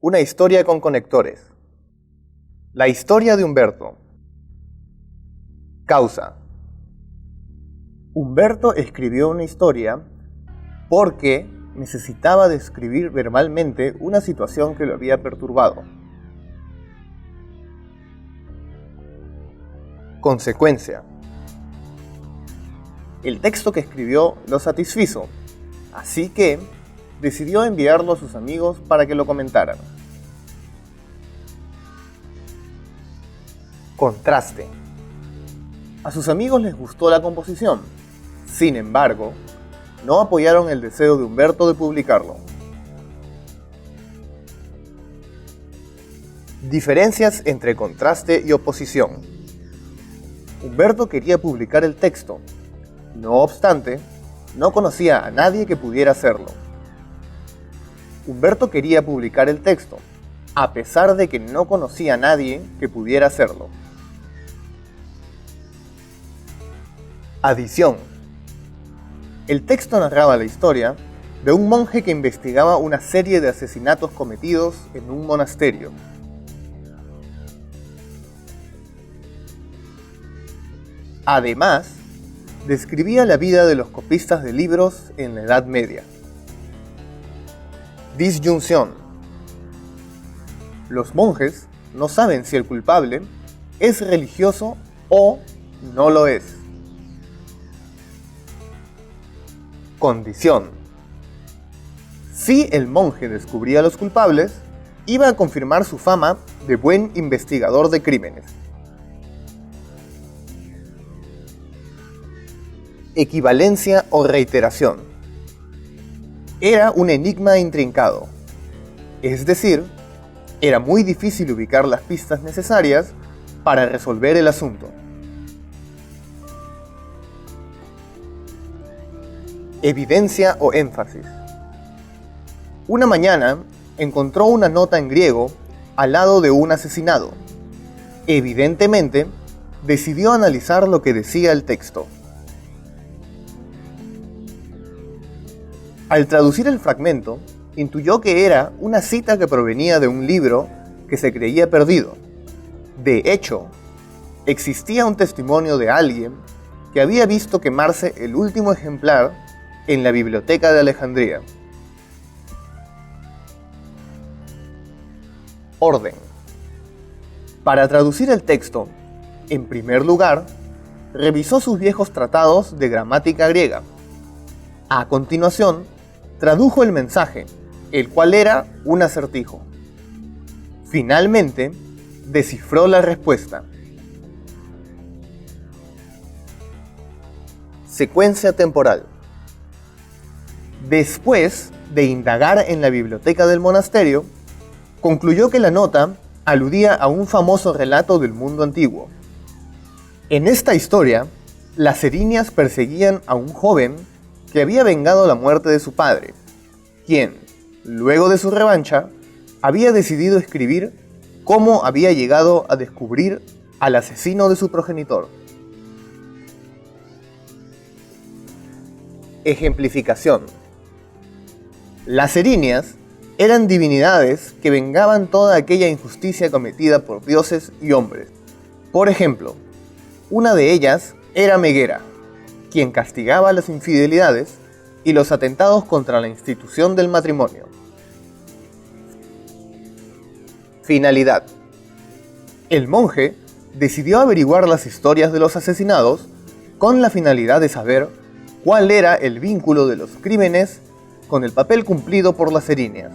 Una historia con conectores. La historia de Humberto. Causa. Humberto escribió una historia porque necesitaba describir verbalmente una situación que lo había perturbado. Consecuencia. El texto que escribió lo satisfizo, así que decidió enviarlo a sus amigos para que lo comentaran. Contraste. A sus amigos les gustó la composición, sin embargo, no apoyaron el deseo de Humberto de publicarlo. Diferencias entre contraste y oposición. Humberto quería publicar el texto, no obstante, no conocía a nadie que pudiera hacerlo. Humberto quería publicar el texto, a pesar de que no conocía a nadie que pudiera hacerlo. Adición. El texto narraba la historia de un monje que investigaba una serie de asesinatos cometidos en un monasterio. Además, describía la vida de los copistas de libros en la Edad Media. Disyunción. Los monjes no saben si el culpable es religioso o no lo es. Condición. Si el monje descubría a los culpables, iba a confirmar su fama de buen investigador de crímenes. Equivalencia o reiteración. Era un enigma intrincado, es decir, era muy difícil ubicar las pistas necesarias para resolver el asunto. Evidencia o énfasis. Una mañana encontró una nota en griego al lado de un asesinado. Evidentemente, decidió analizar lo que decía el texto. Al traducir el fragmento, intuyó que era una cita que provenía de un libro que se creía perdido. De hecho, existía un testimonio de alguien que había visto quemarse el último ejemplar en la biblioteca de Alejandría. Orden. Para traducir el texto, en primer lugar, revisó sus viejos tratados de gramática griega. A continuación, tradujo el mensaje, el cual era un acertijo. Finalmente, descifró la respuesta. Secuencia temporal. Después de indagar en la biblioteca del monasterio, concluyó que la nota aludía a un famoso relato del mundo antiguo. En esta historia, las erinias perseguían a un joven que había vengado la muerte de su padre, quien, luego de su revancha, había decidido escribir cómo había llegado a descubrir al asesino de su progenitor. Ejemplificación. Las erinias eran divinidades que vengaban toda aquella injusticia cometida por dioses y hombres. Por ejemplo, una de ellas era Megera, quien castigaba las infidelidades y los atentados contra la institución del matrimonio. Finalidad. El monje decidió averiguar las historias de los asesinados con la finalidad de saber cuál era el vínculo de los crímenes con el papel cumplido por las erinias.